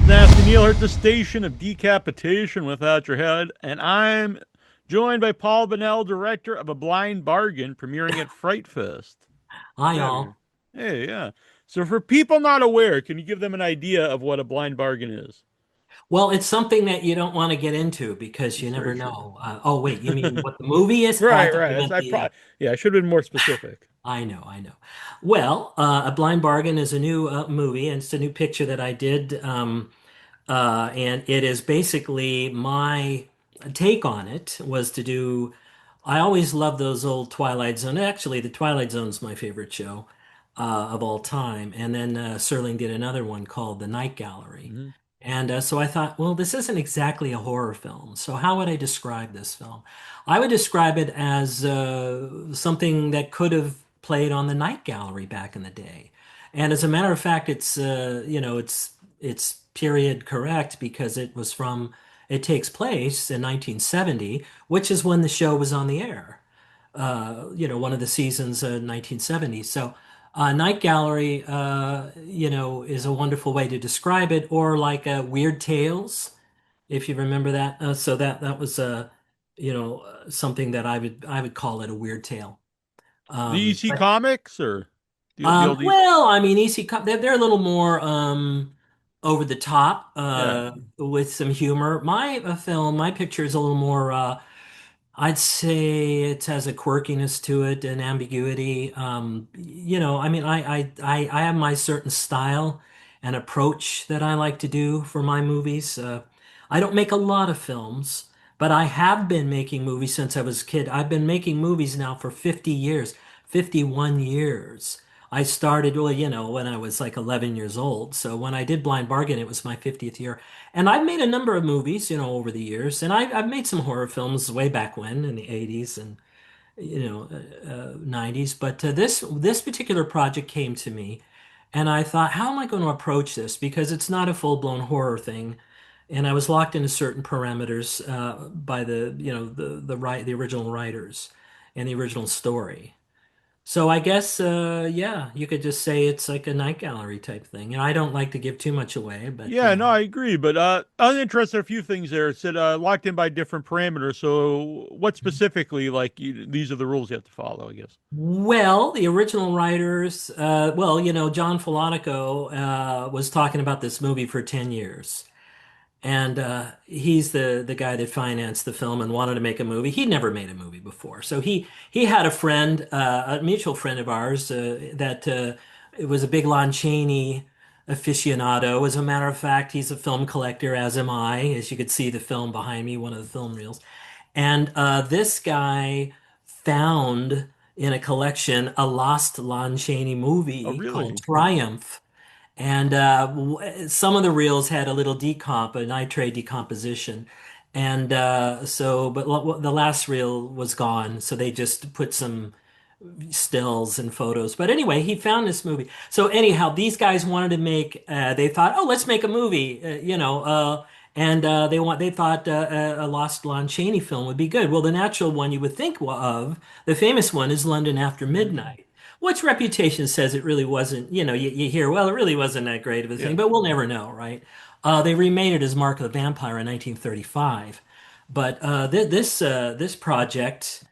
Nasty Neal here at the station of decapitation without your head, and I'm joined by Paul Bunnell, director of A Blind Bargain, premiering at Frightfest. Hi, Saturday. all. Hey, yeah. So for people not aware, can you give them an idea of what a blind bargain is? Well, it's something that you don't want to get into because you That's never very true. know. Oh, wait, you mean what the movie is? Oh, I Right, thought you right. meant I probably, yeah, I should have been more specific. I know, I know. Well, A Blind Bargain is a new movie, and it's a new picture that I did. And it is basically my take on it was to do. I always love those old Twilight Zone. Actually, the Twilight Zone's my favorite show of all time. And then Serling did another one called The Night Gallery. Hmm. And so I thought, well, this isn't exactly a horror film. So how would I describe this film? I would describe it as something that could have played on the Night Gallery back in the day. And as a matter of fact, it's period correct because it takes place in 1970, which is when the show was on the air. One of the seasons, 1970. So, Night Gallery, is a wonderful way to describe it, or like Weird Tales, if you remember that. So that was something that I would call it a weird tale. The EC But Comics or the old E? well, I mean, they're a little more over the top Yeah. with some humor. My picture is a little more. I'd say it has a quirkiness to it, an ambiguity. I mean, I have my certain style and approach that I like to do for my movies. I don't make a lot of films, but I have been making movies since I was a kid. I've been making movies now for 50 years, 51 years. I started, well, when I was like 11 years old. So when I did Blind Bargain, it was my 50th year. And I've made a number of movies, over the years, and I've made some horror films way back when in the 80s and 90s. But this particular project came to me, and I thought, how am I going to approach this? Because it's not a full-blown horror thing, and I was locked into certain parameters by the original writers and the original story. So I guess, yeah, you could just say it's like a night gallery type thing. I don't like to give too much away, but Yeah, no, I agree. But I'm interested in a few things there. It said locked in by different parameters. So what specifically, like these are the rules you have to follow, I guess. well, the original writers, John Filonico was talking about this movie for 10 years. And he's the guy that financed the film and wanted to make a movie. He'd never made a movie before. So he had a friend, a mutual friend of ours, that it was a big Lon Chaney aficionado. As a matter of fact, he's a film collector, as am I, as you could see the film behind me, one of the film reels. And this guy found in a collection a lost Lon Chaney Oh, movie called really? Triumph. And some of the reels had a little a nitrate decomposition. And but the last reel was gone. So they just put some stills and photos. But anyway, he found this movie. So anyhow, these guys wanted to they thought, oh, let's make a movie, and they thought a Lost Lon Chaney film would be good. Well, the natural one you would think of, the famous one is London After Hmm. Midnight, which reputation says it really wasn't, you hear, well, it really wasn't that great of a thing, Yeah. but we'll never know, right? They remade it as Mark of the Vampire in 1935. But this project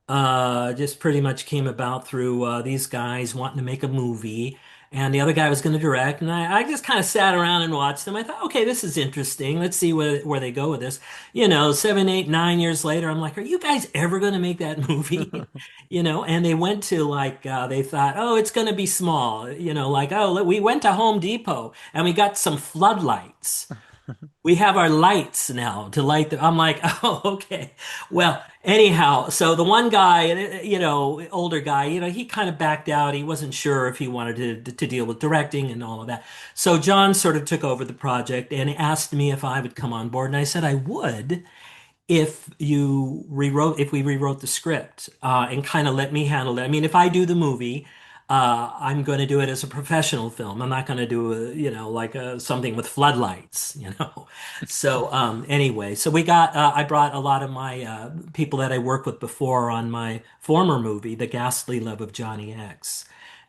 just pretty much came about through these guys wanting to make a movie, and the other guy was going to direct, and I just kind of sat around and watched them. I thought, okay, this is interesting. Let's see where they go with this. 7, 8, 9 years later, I'm like, are you guys ever going to make that movie? And they went to like they thought, oh, it's going to be small. Like, oh, we went to Home Depot and we got some floodlights. We have our lights now to light the. I'm like, oh, okay. Well, anyhow, so the one guy, older guy, he kind of backed out. He wasn't sure if he wanted to deal with directing and all of that. So John sort of took over the project and asked me if I would come on board, and I said I would if we rewrote the script and kind of let me handle it. I mean, if I do the movie, I'm going to do it as a professional film. I'm not going to do something with floodlights. So anyway, so I brought a lot of my people that I worked with before on my former movie, The Ghastly Love of Johnny X,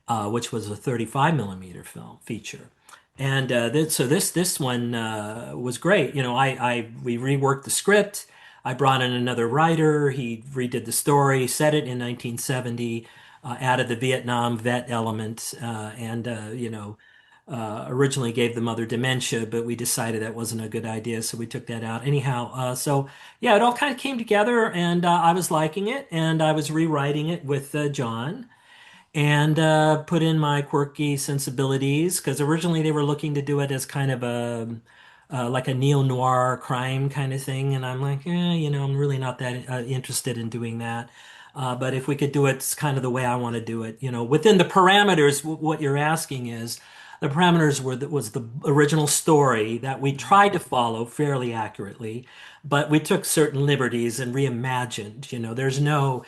which was a 35 millimeter film feature. And so this one was great. We reworked the script. I brought in another writer. He redid the story, set it in 1970, added the Vietnam vet element, and originally gave the mother dementia, but we decided that wasn't a good idea, so we took that out. Anyhow, so yeah, it all kind of came together, and I was liking it, and I was rewriting it with John and put in my quirky sensibilities because originally they were looking to do it as kind of a like a neo-noir crime kind of thing, and I'm like, I'm really not that interested in doing that. But if we could do it kind of the way I want to do it, within the parameters, what you're asking is the parameters was the original story that we Mhm. tried to follow fairly accurately, but we took certain liberties and reimagined. There's no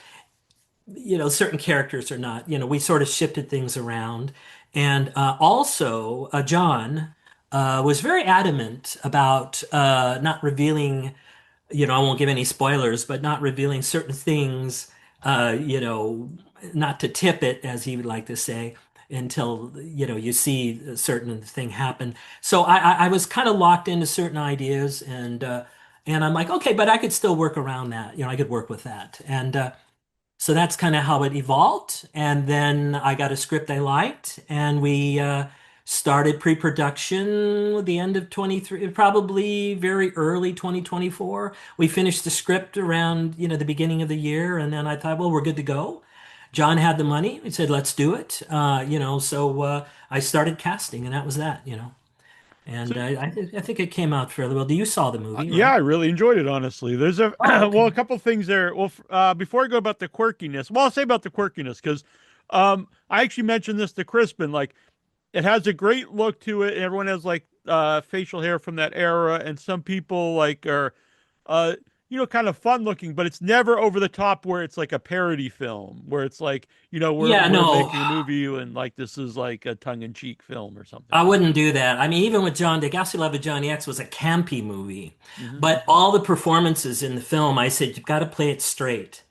certain characters are not, we sort of shifted things around. And also, John was very adamant about not revealing, I won't give any spoilers, but not revealing certain things, uh, you know, not to tip it, as he would like to say, until, you see a certain thing happen. So I was kind of locked into certain ideas and I'm like, okay, but I could still work around that. I could work with that. And so that's kind of how it evolved. And then I got a script I liked, and we started pre-production at the end of 23, probably very early 2024. We finished the script around, the beginning of the year, and then I thought, well, we're good to go. John had the money. He said, let's do it. So I started casting, and that was that. So And I think it came out fairly well. You saw the movie, yeah, right? I really enjoyed it, honestly. There's a Oh, well, okay. a couple things there. Well, before I go about the quirkiness, well, I'll say about the quirkiness because I actually mentioned this to Crispin. Like, it has a great look to it. Everyone has like facial hair from that era, and some people like are uh kind of fun looking, but it's never over the top where it's like a parody film where it's like, we're Yeah, we're no. making a movie and like this is like a tongue-in-cheek film or something I like wouldn't do that. I mean, even with John, The Ghastly Love of Johnny X was a campy movie, that. but all the performances in the film, I said, you've got to play it straight.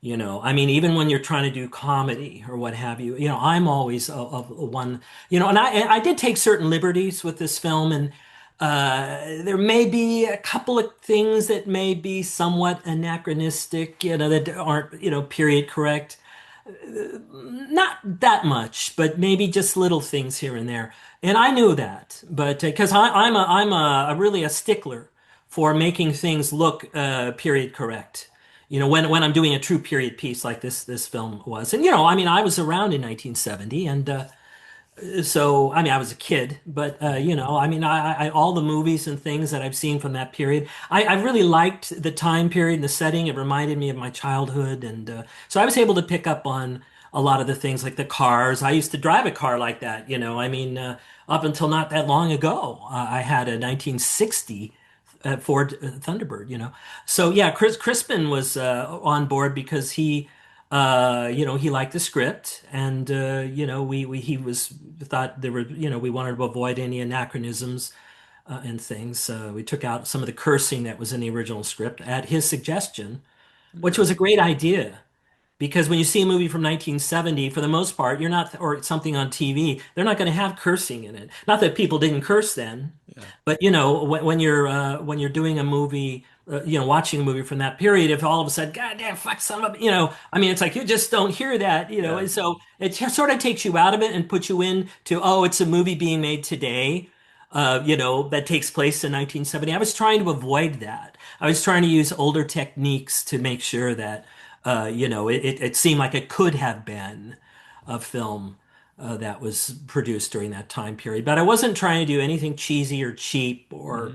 I mean, even when you're trying to do comedy or what have you, I'm always a one, and I did take certain liberties with this film, and there may be a couple of things that may be somewhat anachronistic, that aren't, period correct. Not that much, but maybe just little things here and there. And I knew that, but because I'm a really a stickler for making things look period correct. When I'm doing a true period piece like this film was, and I mean, I was around in 1970, and so I mean, I was a kid, but I mean, all the movies and things that I've seen from that period, I really liked the time period and the setting. It reminded me of my childhood, and so I was able to pick up on a lot of the things like the cars. I used to drive a car like that. I mean, up until not that long ago, I had a 1960 Ford Thunderbird. So yeah, Crispin was on board because he liked the script, and we he was thought there were we wanted to avoid any anachronisms and things. We took out some of the cursing that was in the original script at his suggestion, which Yeah. was a great idea. Because when you see a movie from 1970, for the most part, you're not, or something on TV, they're not going to have cursing in it. Not that people didn't curse then, Yeah. but when you're doing a movie, watching a movie from that period, if all of a sudden, God damn, fuck some of, I mean, it's like you just don't hear that, Yeah. and so it sort of takes you out of it and puts you in to, oh, it's a movie being made today, that takes place in 1970. I was trying to avoid that. I was trying to use older techniques to make sure that it seemed like it could have been a film that was produced during that time period. But I wasn't trying to do anything cheesy or cheap or,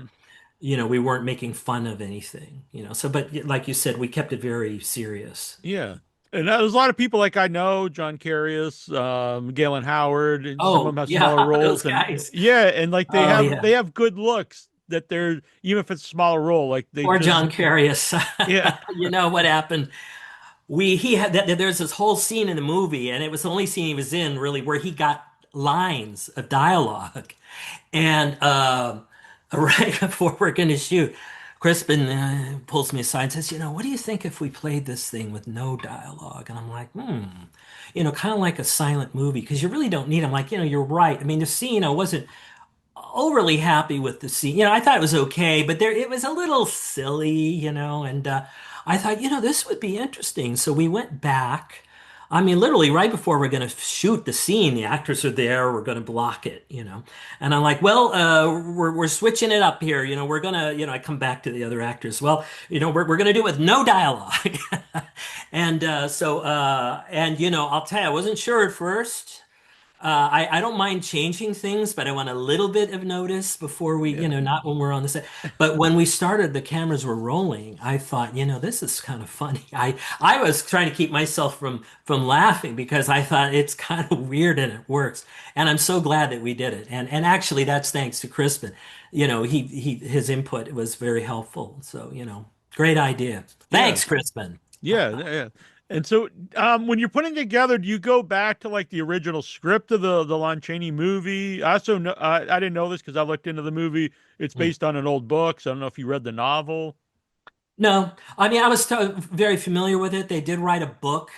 Hmm. we weren't making fun of anything. So, but like you said, we kept it very serious. Yeah. And there's a lot of people like I know, John Carius, Galen Howard, and some of them Oh, have smaller yeah, those roles. And guys. yeah, and like they Oh, have yeah. they have good looks that they're even if it's a smaller role, like they Poor just John Carius. yeah. You know what happened? He had that there's this whole scene in the movie, and it was the only scene he was in really where he got lines of dialogue. And right before we're going to shoot, Crispin pulls me aside and says, what do you think if we played this thing with no dialogue? And I'm like, kind of like a silent movie because you really don't need. I'm like, you're right. I mean, the scene, I wasn't. overly happy with the scene. I thought it was okay, but there it was a little silly, and I thought, this would be interesting. So we went back. I mean, literally right before we're going to shoot the scene, the actors are there, we're going to block it. And I'm like, well, we're switching it up here. We're gonna, I come back to the other actors. Well, we're gonna do it with no dialogue. And and I'll tell you, I wasn't sure at first. I don't mind changing things, but I want a little bit of notice before we, Yeah, not when we're on the set. But when we started, the cameras were rolling. I thought, this is kind of funny. I was trying to keep myself from laughing because I thought it's kind of weird and it works. And I'm so glad that we did it. And actually, that's thanks to Crispin. His input was very helpful. So, great idea. yeah, Thanks, Crispin. yeah. And so, when you're putting together, do you go back to like the original script of the Lon Chaney movie? I also know I didn't know this because I looked into the movie. It's based on an old book, so I don't know if you read the novel. No, I mean I was very familiar with it. They did write a book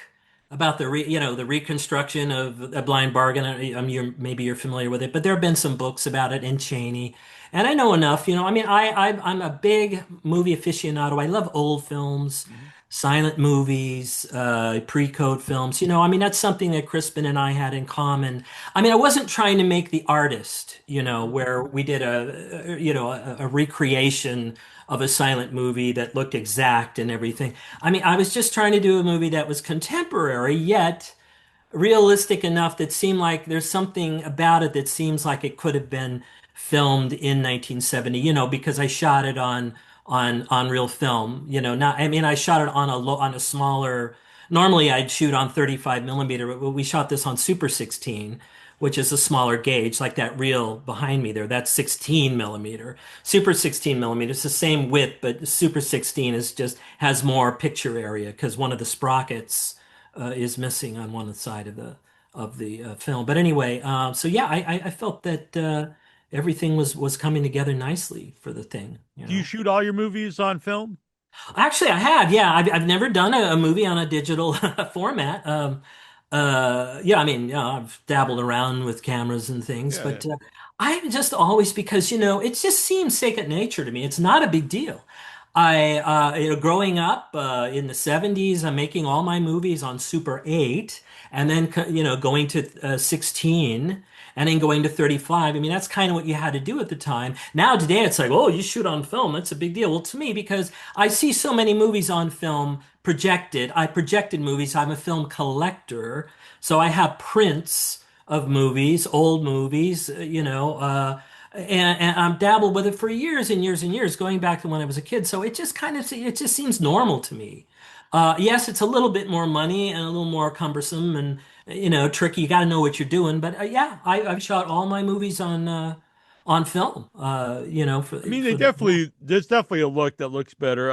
about the reconstruction of a blind bargain. Maybe you're familiar with it, but there have been some books about it in Cheney, and I know enough. I mean, I'm a big movie aficionado. I love old films, Mhm. silent movies, pre-code films. I mean that's something that Crispin and I had in common. I mean, I wasn't trying to make The Artist, where we did a recreation of a silent movie that looked exact and everything. I mean, I was just trying to do a movie that was contemporary, yet realistic enough that seemed like there's something about it that seems like it could have been filmed in 1970, because I shot it on real film, not I mean I shot it on a smaller normally I'd shoot on 35 millimeter, but we shot this on Super 16, which is a smaller gauge, like that reel behind me there. That's 16 millimeter. Super 16 millimeter. It's the same width, but Super 16 is just has more picture area because one of the sprockets is missing on one side of the film. But anyway, so yeah, I felt that everything was coming together nicely for the thing, Do you shoot all your movies on film? Actually, I have. Yeah, I've never done a movie on a digital format. Yeah, I mean, I've dabbled around with cameras and things, Yeah, yeah. but I just always because it just seems second nature to me. It's not a big deal. Growing up in the 70s, I'm making all my movies on Super 8, and then going to 16, and then going to 35. I mean, that's kind of what you had to do at the time. Now today, it's like, oh, you shoot on film. That's a big deal. Well, to me, because I see so many movies on film projected. I projected movies. I'm a film collector, so I have prints of movies, old movies, and I've dabbled with it for years and years and years, going back to when I was a kid. So it just seems normal to me. Yes, it's a little bit more money and a little more cumbersome and tricky. You got to know what you're doing. But yeah, I've shot all my movies on film. I mean, For the there's definitely a look that looks better.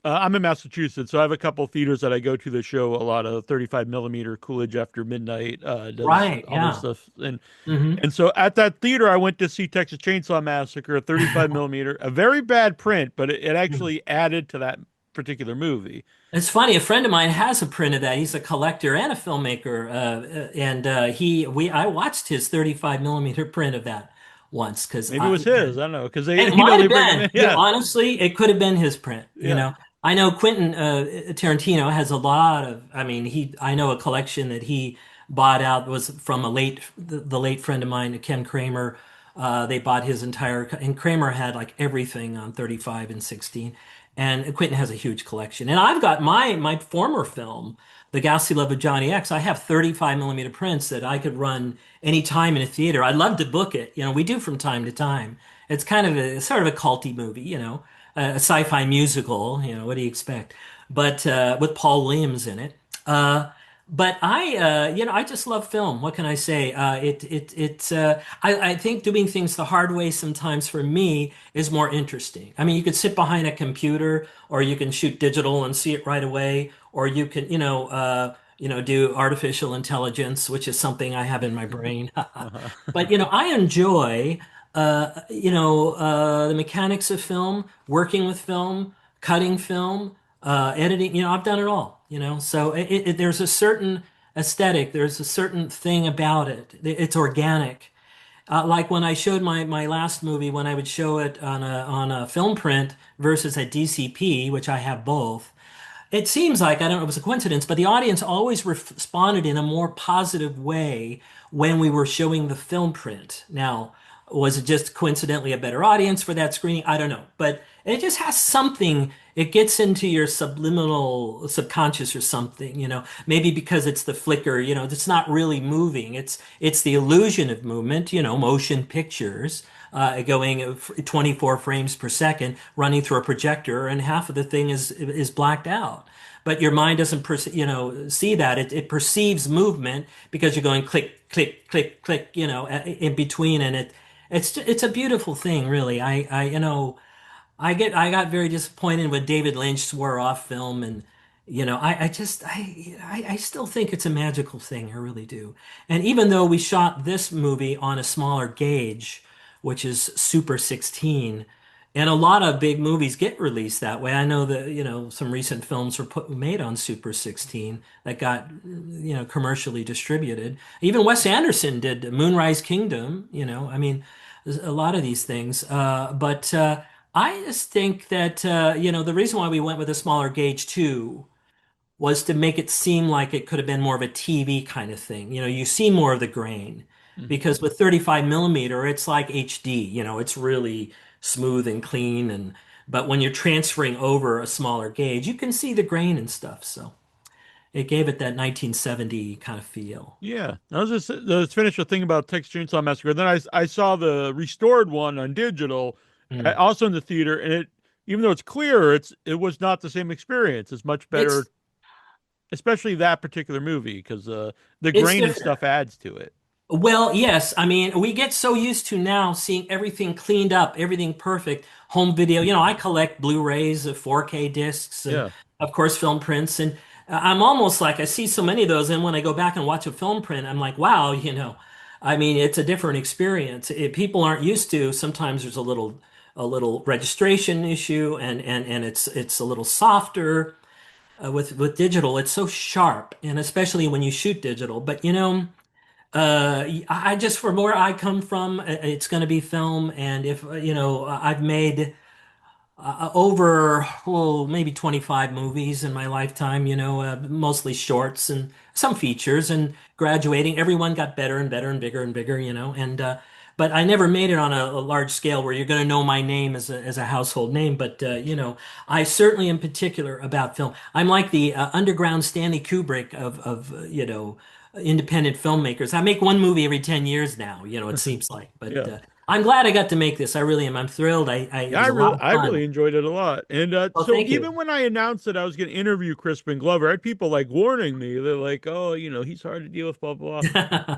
I'm in Massachusetts, so I have a couple theaters that I go to that show a lot of 35 millimeter Coolidge After Midnight, does right, all this yeah. stuff, and Hmm. and so at that theater, I went to see Texas Chainsaw Massacre, 35 millimeter, a very bad print, but it actually added to that particular movie. It's funny. A friend of mine has a print of that. He's a collector and a filmmaker, and I watched his 35 millimeter print of that once because Maybe it was his. I don't know because they it might they have bring them been. in. Yeah, Honestly, it could have been his print. yeah. I know Quentin Tarantino has a lot of. I mean, I know a collection that he bought out was from the late friend of mine, Ken Kramer. They bought his entire, and Kramer had like everything on 35 and 16. And Quentin has a huge collection. And I've got my former film, The Ghastly Love of Johnny X. I have 35 millimeter prints that I could run anytime in a theater. I'd love to book it. We do from time to time. It's kind of sort of a culty movie, a sci-fi musical. What do you expect? But with Paul Williams in it. But I just love film. What can I say? I think doing things the hard way sometimes for me is more interesting. I mean, you could sit behind a computer, or you can shoot digital and see it right away, or you can, do artificial intelligence, which is something I have in my brain. Uh-huh. But I enjoy the mechanics of film, working with film, cutting film, editing. I've done it all. So there's a certain aesthetic, there's a certain thing about it. It's organic, Like when I showed my last movie, when I would show it on a film print versus a DCP, which I have both. It seems like, I don't know if it was a coincidence, but the audience always responded in a more positive way when we were showing the film print. Now, was it just coincidentally a better audience for that screening? I don't know. But it just has something, it gets into your subliminal subconscious or something, maybe because it's the flicker, it's not really moving. It's the illusion of movement, motion pictures going 24 frames per second running through a projector, and half of the thing is blacked out. But your mind doesn't see that. It perceives movement because you're going click, click, click, click, in between, and it's a beautiful thing, really. I got very disappointed when David Lynch swore off film, and I still think it's a magical thing. I really do. And even though we shot this movie on a smaller gauge, which is Super 16, and a lot of big movies get released that way. I know that, some recent films were made on Super 16 that got, commercially distributed. Even Wes Anderson did Moonrise Kingdom, I mean, there's a lot of these things. But I just think that, the reason why we went with a smaller gauge too was to make it seem like it could have been more of a TV kind of thing. You see more of the grain Mhm. because with 35 millimeter, it's like HD, it's really smooth and clean. But when you're transferring over a smaller gauge, you can see the grain and stuff. So it gave it that 1970 kind of feel. Yeah, I was just let's finish the thing about Texas Chainsaw Massacre. Then I saw the restored one on digital, Mm. also in the theater, and it even though it's clearer, it was not the same experience. It's much better, It's especially that particular movie because the it's grain and different. stuff adds to it. Well, yes. I mean, we get so used to now seeing everything cleaned up, everything perfect, home video. I collect Blu-rays, 4K discs, and Yeah, of course, film prints. And I'm almost like I see so many of those. And when I go back and watch a film print, I'm like, wow, I mean, it's a different experience. People aren't used to. Sometimes there's a little registration issue, and it's a little softer with digital. It's so sharp, and especially when you shoot digital. But I just from where I come from, it's going to be film, and if I've made over maybe 25 movies in my lifetime, mostly shorts and some features, and graduating, everyone got better and better and bigger and bigger, and but I never made it on a large scale where you're going to know my name as a household name. But I certainly am particular about film. I'm like the underground Stanley Kubrick of independent filmmakers. I make one movie every 10 years now, it seems like. But yeah. I'm glad I got to make this. I really am. I'm thrilled. It Yeah, was a lot of I fun. really enjoyed it a lot. And Well, so thank even you. when I announced that I was going to interview Crispin Glover, I had people like warning me. They're like, "Oh, he's hard to deal with, blah blah."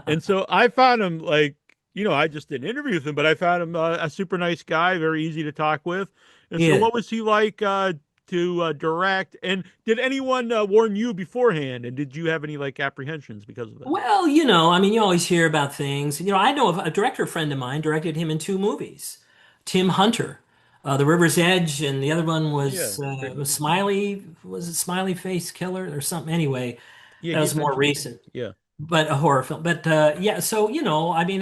And so I found him like, I just didn't interview with him, but I found him a super nice guy, very easy to talk with. And so, Yeah. what was he like to direct? And did anyone warn you beforehand? And did you have any like apprehensions because of that? Well, I mean, you always hear about things. I know of a director friend of mine directed him in two movies. Tim Hunter, The River's Edge, and the other one Yeah, great was movie. Was it Smiley Face Killer or something? Anyway, Yeah, that he was had more mentioned it. recent, Yeah, but a horror film. But yeah, so I mean,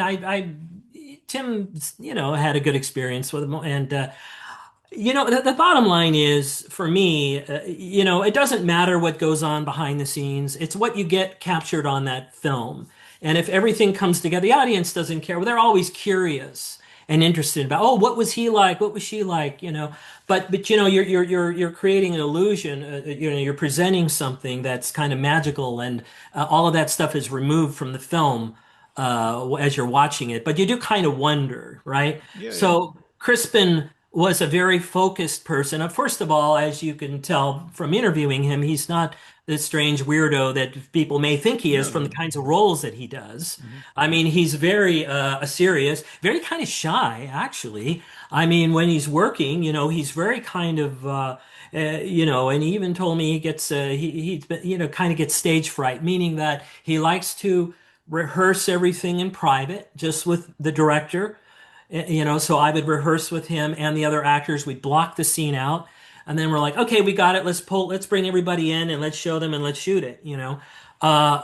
Tim, had a good experience with him, and the bottom line is for me, it doesn't matter what goes on behind the scenes. It's what you get captured on that film. And if everything comes together, the audience doesn't care. Well, they're always curious and interested about, oh, what was he like? What was she like? But you're creating an illusion. You're presenting something that's kind of magical, and all of that stuff is removed from the film as you're watching it. But you do kind of wonder, right? yeah, yeah. So Crispin was a very focused person. First of all, as you can tell from interviewing him, he's not this strange weirdo that people may think he is No, from the no. kinds of roles that he does. Hmm. I mean, he's very serious, very kind of shy, actually. I mean, when he's working, he's very kind of, and he even told me he gets, kind of gets stage fright, meaning that he likes to rehearse everything in private, just with the director. So I would rehearse with him and the other actors. We'd block the scene out, and then we're like, okay, we got it. Let's bring everybody in and let's show them and let's shoot it.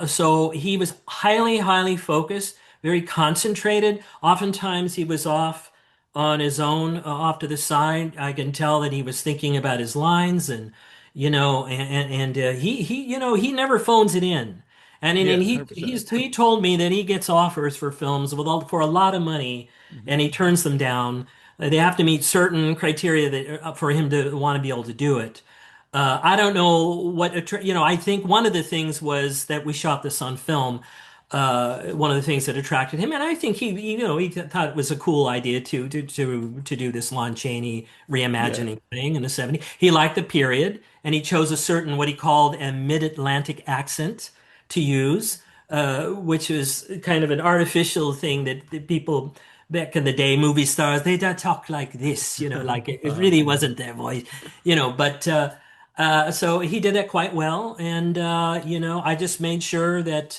So he was highly, highly focused, very concentrated. Oftentimes he was off on his own, off to the side. I can tell that he was thinking about his lines and, he never phones it in. And Yeah, he told me that he gets offers for films for a lot of money, 100%. and he turns them down. They have to meet certain criteria for him to want to be able to do it. I don't know I think one of the things was that we shot this on film. One of the things that attracted him, and I think he thought it was a cool idea to do this Lon Chaney Yeah. reimagining thing in the '70s. He liked the period, and he chose a certain what he called a mid-Atlantic accent to use, which was kind of an artificial thing that people back in the day, movie stars, they don't talk like this, like it really wasn't their voice, but so he did that quite well. And, I just made sure that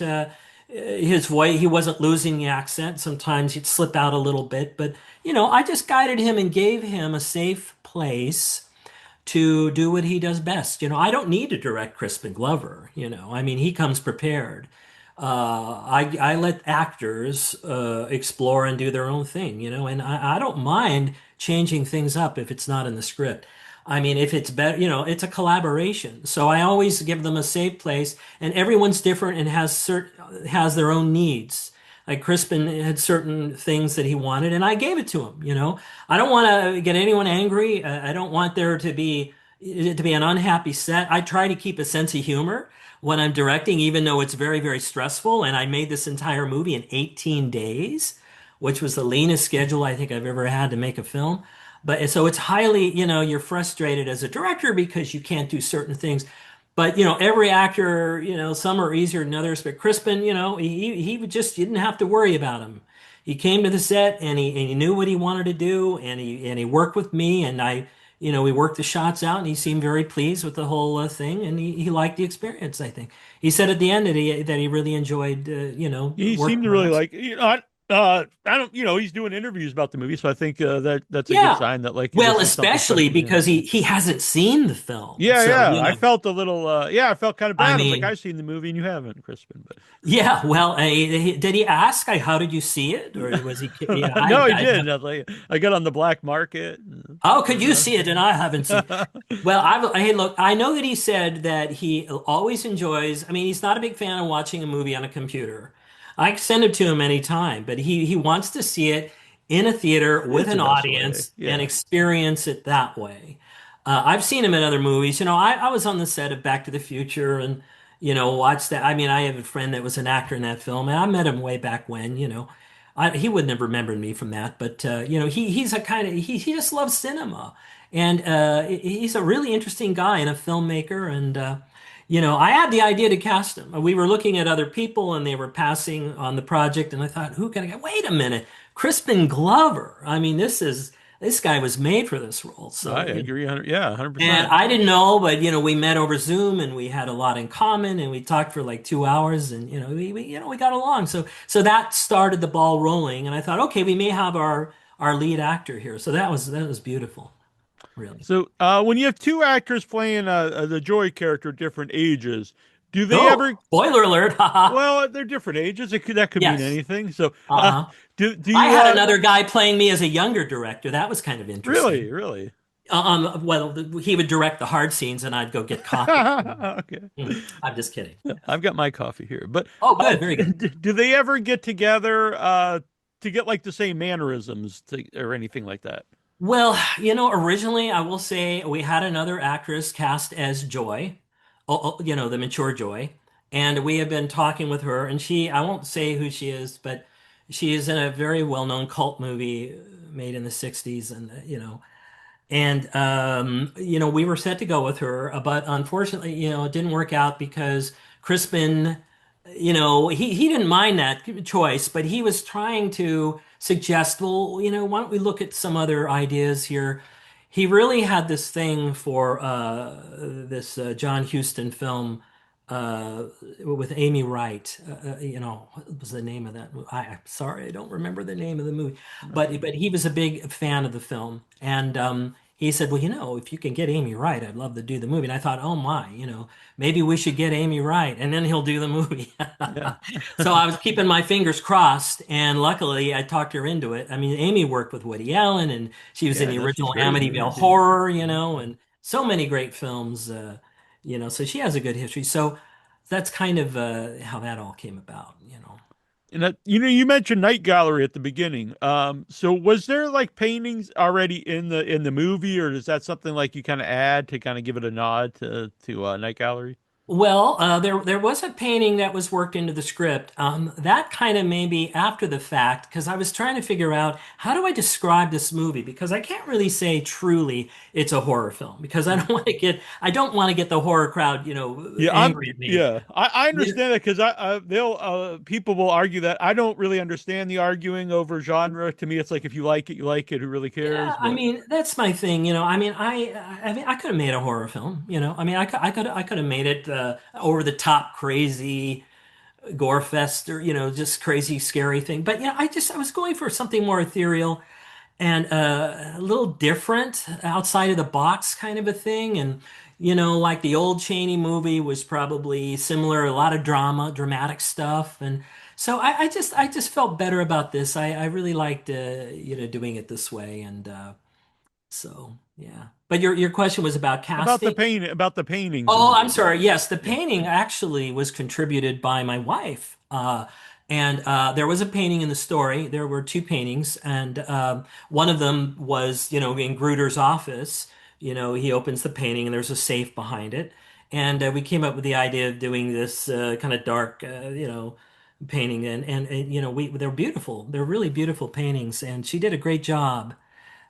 his voice, he wasn't losing the accent. Sometimes he'd slip out a little bit, but, I just guided him and gave him a safe place to do what he does best. I don't need to direct Crispin Glover, I mean, he comes prepared. I let actors explore and do their own thing, and I don't mind changing things up if it's not in the script. I mean, if it's better, it's a collaboration. So I always give them a safe place, and everyone's different and has their own needs. Like Crispin had certain things that he wanted, and I gave it to him. I don't want to get anyone angry. I don't want there to be an unhappy set. I try to keep a sense of humor when I'm directing, even though it's very, very stressful. And I made this entire movie in 18 days, which was the leanest schedule I think I've ever had to make a film. But so it's highly, you're frustrated as a director because you can't do certain things. But every actor, some are easier than others. But Crispin, he just you didn't have to worry about him. He came to the set and he knew what he wanted to do, and he worked with me, and we worked the shots out, and he seemed very pleased with the whole thing, and he liked the experience. I think he said at the end that he really enjoyed He seemed working to with really us. like, I don't, he's doing interviews about the movie, so I think that's a good Yeah. sign that like Well, this is something special especially for him. because he hasn't seen the film. Yeah, So, yeah. I felt a little, I felt kind of I bad. I was like, mean, I've seen the movie and you haven't, Crispin, but yeah, well, did he ask, how did you see it? Or was he, no, he did. I was like, I got on the black market. oh, could you see it? And I haven't seen it. Well, hey, look, I know that he said that he always enjoys, I mean, he's not a big fan of watching a movie on a computer. I send it to him anytime, but he wants to see it in a theater with It's the an best way. audience and Yeah. experience it that way. I've seen him in other movies. I was on the set of Back to the Future and, watched that. I mean, I have a friend that was an actor in that film, and I met him way back when, he wouldn't have remembered me from that, but he's a kind of he just loves cinema, and he's a really interesting guy and a filmmaker. And I had the idea to cast him. We were looking at other people, and they were passing on the project, and I thought, who can I get? Wait a minute, Crispin Glover. I mean, this guy was made for this role. I So agree. 100, yeah, and 100%. I didn't know, but we met over Zoom and we had a lot in common and we talked for like 2 hours and we got along. So that started the ball rolling and I thought, okay, we may have our lead actor here. So that was beautiful, really. So, when you have two actors playing the Joy character at different ages, do they Oh, ever? spoiler alert. Haha. Well, they're different ages. That could mean Yes. anything. So, Uh-huh. do I you? had another guy playing me as a younger director. That was kind of Really, interesting. really? Well, he would direct the hard scenes and I'd go get coffee. Okay. I'm just kidding. I've got my coffee here, but Oh, good. Very good. do they ever get together to get like the same mannerisms or anything like that? Well, originally I will say we had another actress cast as Joy, the mature Joy, and we have been talking with her, and I won't say who she is, but she is in a very well-known cult movie made in the '60s, and we were set to go with her, but unfortunately, it didn't work out because Crispin, he didn't mind that choice, but he was trying to suggest, well, why don't we look at some other ideas here? He really had this thing for this John Huston film with Amy Wright. What was the name of that movie? I'm sorry, I don't remember the name of the movie, but he was a big fan of the film, and he said, well, if you can get Amy Wright, I'd love to do the movie. And I thought, oh my, maybe we should get Amy Wright and then he'll do the movie. Yeah. So I was keeping my fingers crossed, and luckily I talked her into it. I mean, Amy worked with Woody Allen, and she was in Yeah, the no, she's original great in Amityville it too. Horror, Yeah. and so many great films, so she has a good history. So that's kind of how that all came about. And that, you mentioned Night Gallery at the beginning. So was there like paintings already in the movie, or is that something like you kind of add to kind of give it a nod to Night Gallery? Well, there was a painting that was worked into the script. That kind of maybe after the fact, because I was trying to figure out how do I describe this movie because I can't really say truly it's a horror film because I don't want to get the horror crowd, Yeah, angry at me. I understand that because they'll people will argue that I don't really understand the arguing over genre. To me, it's like if you like it, you like it. Who really Yeah, cares? I But mean that's my thing. I mean, I could have made a horror film. I mean, I could have made it over the top, crazy gore fest, or just crazy, scary thing. But I was going for something more ethereal and a little different, outside of the box, kind of a thing. And like the old Chaney movie was probably similar, a lot of dramatic stuff. And so I just felt better about this. I really liked doing it this way, and so yeah. But your question was about casting. about the paintings in Oh, the I'm movie. sorry. Yes, the Yeah. painting actually was contributed by my wife. And there was a painting in the story. There were two paintings, and one of them was, in Gruder's office. He opens the painting, and there's a safe behind it. And we came up with the idea of doing this kind of dark, painting, and they're beautiful. They're really beautiful paintings, and she did a great job.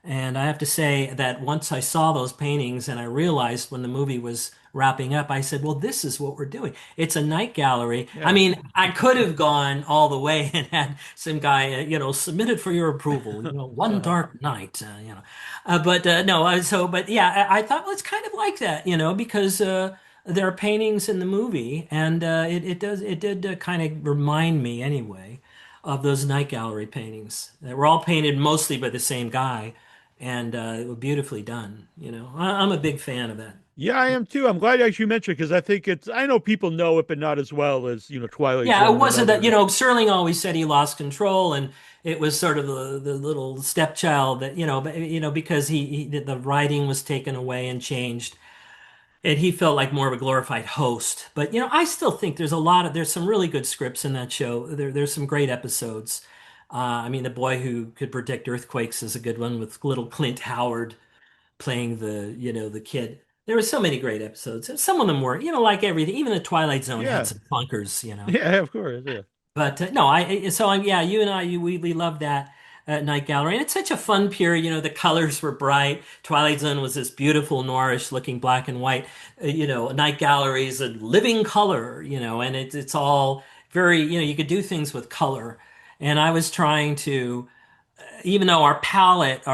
And I have to say that once I saw those paintings and I realized when the movie was wrapping up, I said, well, this is what we're doing. It's a night gallery. I Yeah. mean, I could have gone all the way and had some guy, submitted for your approval, one Uh-huh. dark night, but no, but yeah, I thought, well, it's kind of like that, because there are paintings in the movie, and it did kind of remind me anyway of those night gallery paintings that were all painted mostly by the same guy and it was beautifully done. I'm a big fan of that. Yeah, I am too. I'm glad you mentioned because I think I know people know it, but not as well as Twilight Yeah, it Zone and wasn't that, other. Serling always said he lost control, and it was sort of the little stepchild that, but, because the writing was taken away and changed, and he felt like more of a glorified host. But, I still think there's some really good scripts in that show. There's some great episodes. I mean, The Boy Who Could Predict Earthquakes is a good one with little Clint Howard playing the kid. There were so many great episodes. Some of them were, like everything. Even the Twilight Zone had Yeah, some clunkers. yeah, of course, yeah, But no, yeah, you and I, we love that Night Gallery, and it's such a fun period. The colors were bright. Twilight Zone was this beautiful noirish looking black and white. Night Gallery is a living color. And it's all very, you could do things with color. And I was trying to, even though our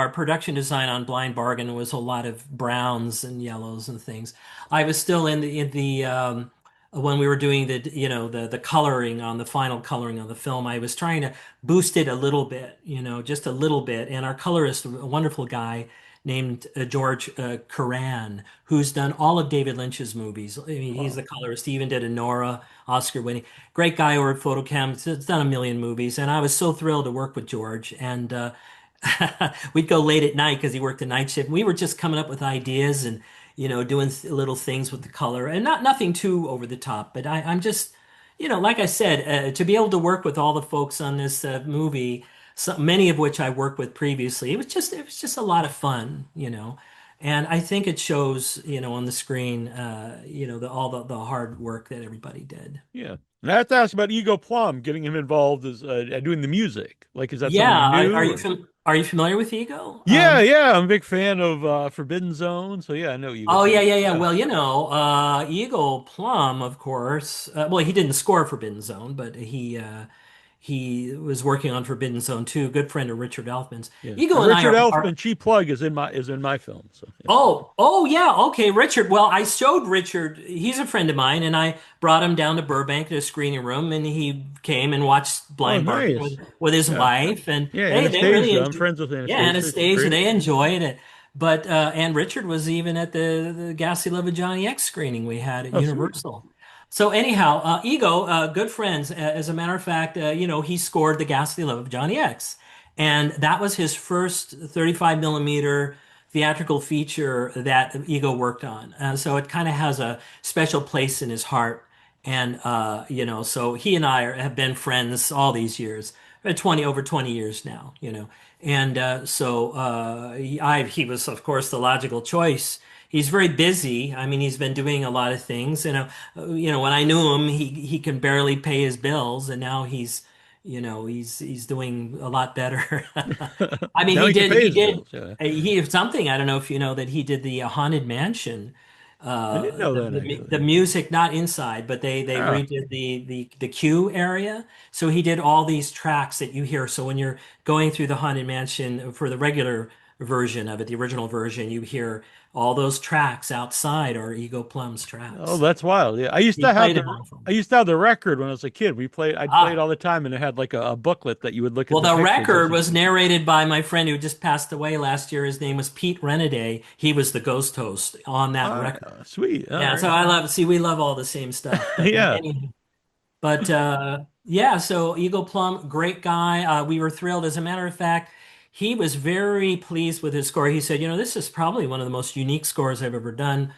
production design on Blind Bargain was a lot of browns and yellows and things, I was still in the when we were doing the coloring on the final coloring on the film, I was trying to boost it a little bit, just a little bit. And our colorist, a wonderful guy named George Curran, who's done all of David Lynch's movies. I mean, he's wow, the colorist. He even did a Nora Oscar winning. Great guy over at Photochem. He's done a million movies, and I was so thrilled to work with George. And we'd go late at night because he worked the night shift. We were just coming up with ideas and doing little things with the color, and nothing too over the top. But I'm just, like I said, to be able to work with all the folks on this movie, many of which I worked with previously, it was just a lot of fun. And I think it shows, on the screen, all the hard work that everybody did. yeah. And I have to ask about Ego Plum, getting him involved as doing the music. Like, is that someone you Yeah, are knew? you Or? are you familiar with Ego? Yeah, yeah, I'm a big fan of Forbidden Zone, so yeah, I know Ego Oh yeah, Plum. yeah, yeah. Yeah, Well, Eagle Plum, of course. Well, he didn't score Forbidden Zone, but he was working on Forbidden Zone too. Good friend of Richard Elfman's. yeah. Eagle And and I Richard are Elfman, Cheap Plug, is in my film. So yeah. oh yeah, okay, Richard. Well, I showed Richard. He's a friend of mine, and I brought him down to Burbank to a screening room, and he came and watched Oh, Blind Bargain with nice. with his Yeah, wife, and yeah. they really Anastasia, I'm enjoyed. friends with Yeah, Anastasia. She's Anastasia, great. they enjoyed it. But and Richard was even at the Ghastly Love of Johnny X screening we had at Oh, sweet. Universal. So anyhow, Ego, good friends. As a matter of fact, he scored the Ghastly Love of Johnny X, and that was his first 35 millimeter theatrical feature that Ego worked on. So it kind of has a special place in his heart. And so he and have been friends all these years, 20 years now. And he was, of course, the logical choice. He's very busy. I mean, he's been doing a lot of things. When I knew him, he can barely pay his bills, and now he's doing a lot better. I mean, Now he he can did pay he his did bills. Yeah. he something. I don't know if you know that he did the Haunted Mansion, I didn't know that the actually. music, not inside, but they Yeah. redid the queue area. So he did all these tracks that you hear. So when you're going through the Haunted Mansion for the regular version of it, the original version, you hear all those tracks outside are Ego Plum's Oh, tracks. that's wild. Yeah. He played it all for I me. used to have the record when I was a kid. I'd play it Ah, all the time, and it had like a booklet that you would look at well, the the pictures as record you. was narrated by my friend who just passed away last year. His name was Pete Renaday. He was the ghost host on that Ah, record. sweet. All Yeah, so right. we love all the same stuff. But Yeah. yeah, so Eagle Plum, great guy. We were thrilled. As a matter of fact, he was very pleased with his score. He said, this is probably one of the most unique scores I've ever done.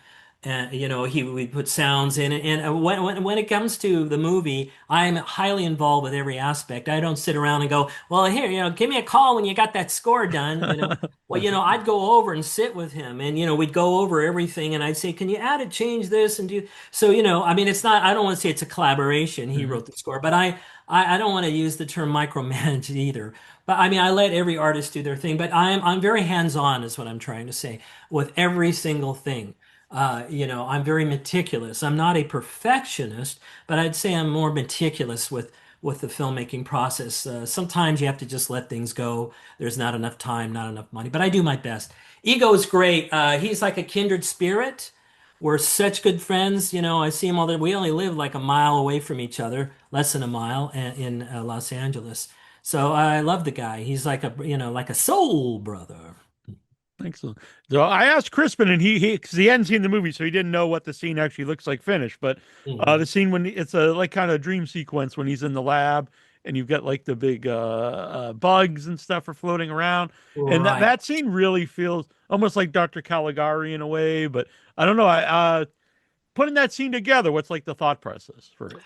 And we put sounds in it. And when it comes to the movie, I'm highly involved with every aspect. I don't sit around and go, well, here, give me a call when you got that score done. Well, I'd go over and sit with him, and we'd go over everything, and I'd say, can you add it, change this, and do so. I mean, it's not. I don't want to say it's a collaboration. He Mhm. wrote the score, but I don't want to use the term micromanage either. But I mean, I let every artist do their thing. But I'm very hands-on, is what I'm trying to say, with every single thing. I'm very meticulous. I'm not a perfectionist, but I'd say I'm more meticulous with the filmmaking process. Sometimes you have to just let things go. There's not enough time, not enough money, but I do my best. Ego is great. He's like a kindred spirit. We're such good friends. I see him all the. We only live like a mile away from each other, less than a mile in Los Angeles. So I love the guy. He's like like a soul brother. Excellent. So I asked Crispin, and because he hadn't seen the movie, so he didn't know what the scene actually looks like finished. But the Mhm. scene when it's a like kind of dream sequence when he's in the lab, and you've got like the big bugs and stuff are floating around, and Right. that scene really feels almost like Dr. Caligari in a way. But I don't know. I putting that scene together, what's like the thought process for it?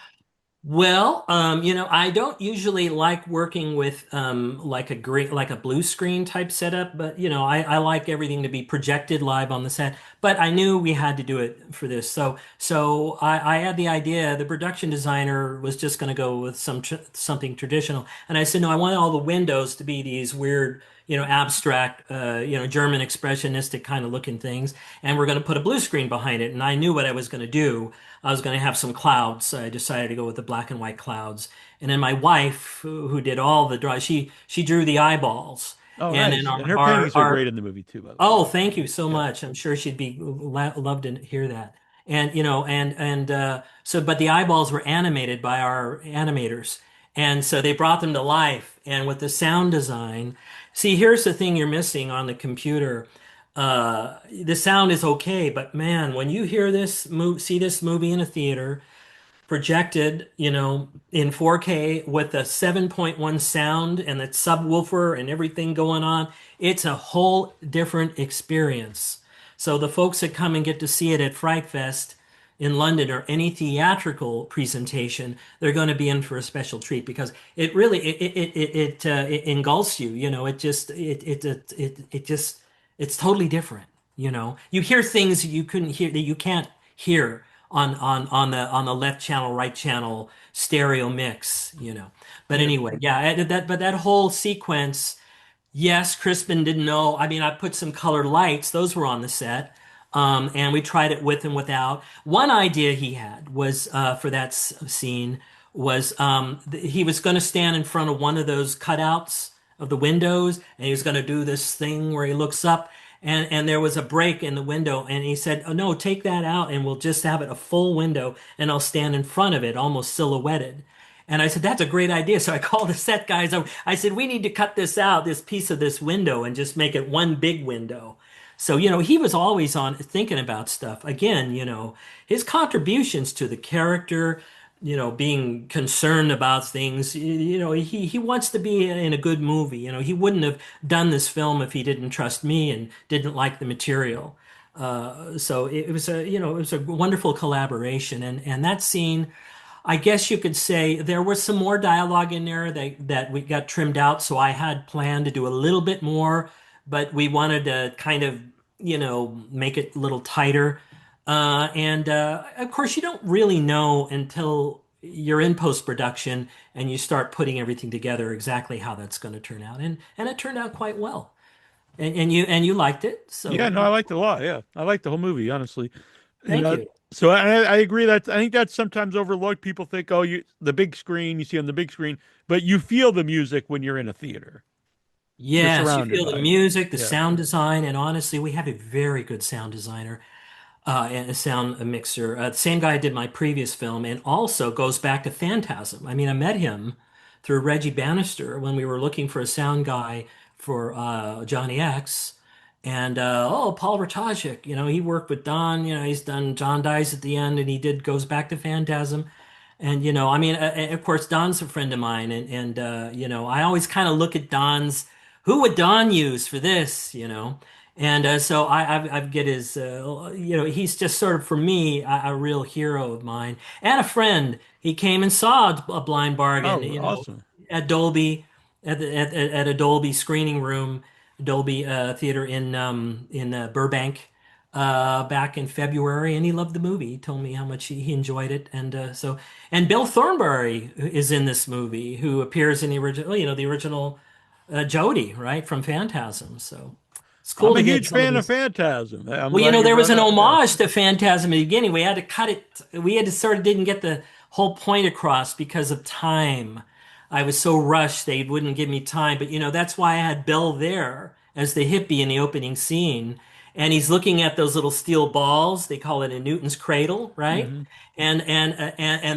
Well, I don't usually like working with like a blue screen type setup, but I like everything to be projected live on the set. But I knew we had to do it for this, so I had the idea. The production designer was just going to go with something traditional, and I said, no, I want all the windows to be these weird, abstract, German expressionistic kind of looking things, and we're going to put a blue screen behind it. And I knew what I was going to do. I was going to have some clouds, so I decided to go with the black and white clouds. And then my wife, who did all the draw, she drew the eyeballs. Oh, And then nice. And her paintings are great in the movie too, by the way. oh, Yeah. thank you so Yeah. much. I'm sure she'd be love to hear that. And but the eyeballs were animated by our animators, and so they brought them to life. And with the sound design, see, here's the thing you're missing on the computer. The sound is okay, but man, when you see this movie in a theater, projected, in 4K with a 7.1 sound and the subwoofer and everything going on. It's a whole different experience. So the folks that come and get to see it at Frightfest in London or any theatrical presentation, they're going to be in for a special treat because it really it engulfs you. It just it's totally different. You hear things you couldn't hear that you can't hear on the left channel, right channel stereo mix. But Yeah. anyway, yeah, that whole sequence, yes, Crispin didn't know. I mean, I put some colored lights; those were on the set, and we tried it with and without. One idea he had was for that scene was he was going to stand in front of one of those cutouts of the windows, and he was going to do this thing where he looks up. And there was a break in the window, and he said, "Oh no, take that out, and we'll just have it a full window, and I'll stand in front of it, almost silhouetted." And I said, "That's a great idea." So I called the set guys over. I said, "We need to cut this out, this piece of this window, and just make it one big window." So, he was always on thinking about stuff. Again, his contributions to the character, being concerned about things, he wants to be in a good movie. He wouldn't have done this film if he didn't trust me and didn't like the material. So it was a wonderful collaboration. And that scene, I guess you could say there was some more dialogue in there that we got trimmed out. So I had planned to do a little bit more, but we wanted to kind of, make it a little tighter. And of course, you don't really know until you're in post-production and you start putting everything together exactly how that's going to turn out. And it turned out quite well. And you liked it. Yeah, So no, I liked it a lot. Yeah, I liked the whole movie, honestly. And thank you. so I agree that I think that's sometimes overlooked. People think, oh, the big screen, you see on the big screen, but you feel the music when you're in a theater. You're Yes, you surrounded feel the by it. music, the Yeah. sound design, and honestly, we have a very good sound designer. And a sound a mixer. The same guy did my previous film, and also goes back to Phantasm. I mean, I met him through Reggie Bannister when we were looking for a sound guy for Johnny X. And Paul Ratajek, he worked with Don. He's done John Dies at the End, and he did goes back to Phantasm. And I mean, of course, Don's a friend of mine, and I always kind of look at Don's. Who would Don use for this? And so I get his, he's just sort of for me a real hero of mine and a friend. He came and saw a Blind Bargain, Oh, awesome. at Dolby, at a Dolby screening room, Dolby Theater in Burbank, back in February, and he loved the movie. He told me how much he enjoyed it, and Bill Thornberry is in this movie, who appears in the original, the original Jody, right, from Phantasm. So it's cool I'm a to get huge some of fan of these. Phantasm. I'm Well, glad you there was brought it an up. Yeah. homage to Phantasm at the beginning. We had to cut it. We had to sort of didn't get the whole point across because of time. I was so rushed they wouldn't give me time. But that's why I had Bill there as the hippie in the opening scene. And he's looking at those little steel balls. They call it a Newton's cradle, right? Hmm. And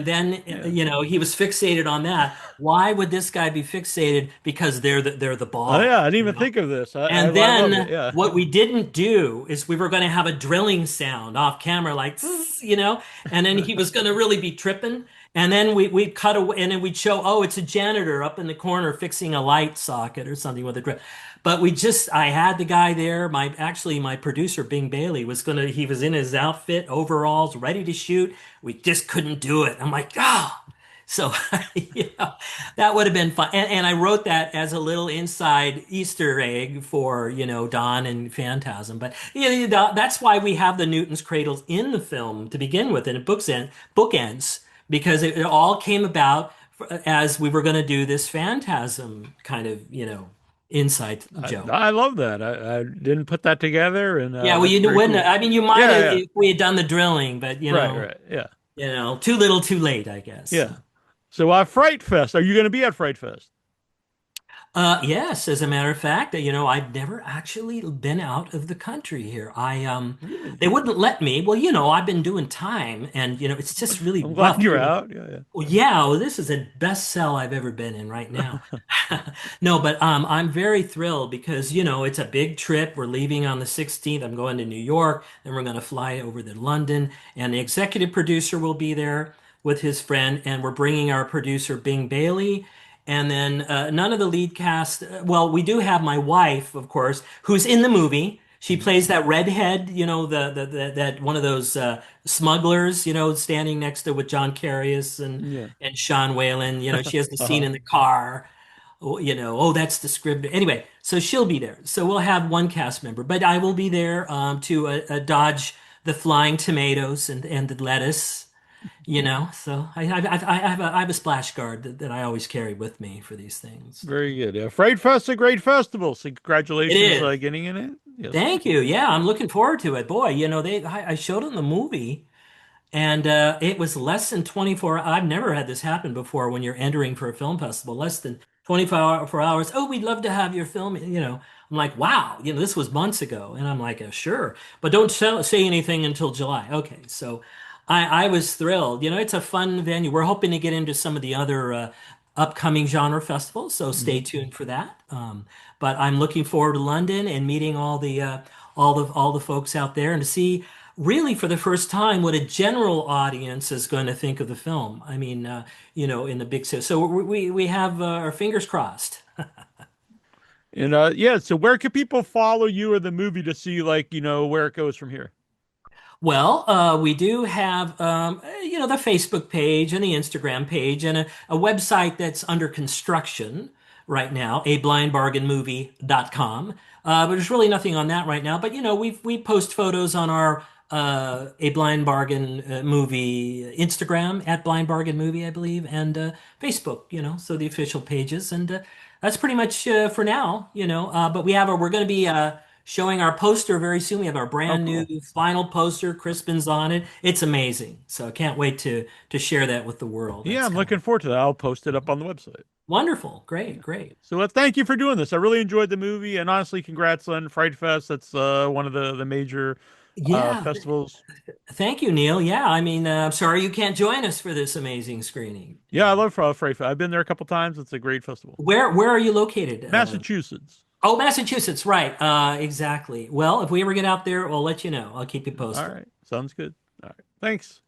then Yeah. he was fixated on that. Why would this guy be fixated? Because they're the Oh, yeah. I ball. didn't even think of this. And I love it. then Yeah. what we didn't do is we were going to have a drilling sound off camera, like, "Zzz," and then he was going to really be tripping. And then we'd cut away and then we'd show, oh, it's a janitor up in the corner fixing a light socket or something with a drill. But I had the guy there. My producer, Bing Bailey, he was in his outfit, overalls, ready to shoot. We just couldn't do it. I'm like, oh. So, that would have been fun. And I wrote that as a little inside Easter egg for, Don and Phantasm. But that's why we have the Newton's cradles in the film to begin with, and it bookends, because it all came about as we were going to do this Phantasm kind of, inside joke. I love that. I didn't put that together, and Yeah, well, that's you very wouldn't. cool. I mean, you might Yeah, have yeah. if we had done the drilling, but Right, right. Yeah, too little, too late, I guess. yeah. So. So, Fright Fest. Are you going to be at Fright Fest? Yes, as a matter of fact, I've never actually been out of the country here. Really? They wouldn't let me. Well, I've been doing time, and it's just really I'm glad rough you're here. out. Yeah, Well, yeah, well, this is the best cell I've ever been in right now. No, but I'm very thrilled because it's a big trip. We're leaving on the 16th. I'm going to New York, then we're going to fly over to London, and the executive producer will be there with his friend, and we're bringing our producer Bing Bailey. And then none of the lead cast. Well, we do have my wife, of course, who's in the movie. She yeah. plays that redhead, that one of those smugglers, standing next to with John Carius Yeah. and Sean Whalen. She has the scene Uh-huh. in the car. Oh, that's the script. Anyway, so she'll be there. So we'll have one cast member, but I will be there to dodge the flying tomatoes and the lettuce. So I have a splash guard that I always carry with me for these things. Very good. Yeah. Fright Fest, a great festival. So, It congratulations is. getting in it. Yes. Thank you. Yeah, I'm looking forward to it. Boy, I showed them the movie. And it was less than 24. I've never had this happen before when you're entering for a film festival. Less than 24 hours. Oh, we'd love to have your film. I'm like, wow, this was months ago. And I'm like, sure. But don't say anything until July. Okay. So I was thrilled. It's a fun venue. We're hoping to get into some of the other upcoming genre festivals. So stay Mhm. tuned for that. But I'm looking forward to London and meeting all the folks out there and to see really for the first time what a general audience is going to think of the film. I mean, in the big city. So we have our fingers crossed. And yeah, so where can people follow you or the movie to see like, where it goes from here? Well, we do have, the Facebook page and the Instagram page and a website that's under construction right now, ablindbargainmovie.com. But there's really nothing on that right now. But, we post photos on our A Blind Bargain Movie Instagram at Blind Bargain Movie, I believe, and Facebook, so the official pages. And that's pretty much for now, but we're going to be showing our poster very soon. We have our Oh, brand new cool. final poster. Crispin's on it. It's amazing. So I can't wait to share that with the world. Yeah, That's I'm coming. looking forward to that. I'll post it up on the website. Wonderful. Great, great. So thank you for doing this. I really enjoyed the movie, and honestly, congrats on Frightfest. That's one of the major Yeah, festivals. thank you, Neal. Yeah, I mean, I'm sorry you can't join us for this amazing screening. Yeah, I love Frightfest. I've been there a couple times. It's a great festival. Where are you located? Massachusetts. Oh, Massachusetts, right. Exactly. Well, if we ever get out there, we'll let you know. I'll keep you All posted. right, sounds good. All right, thanks.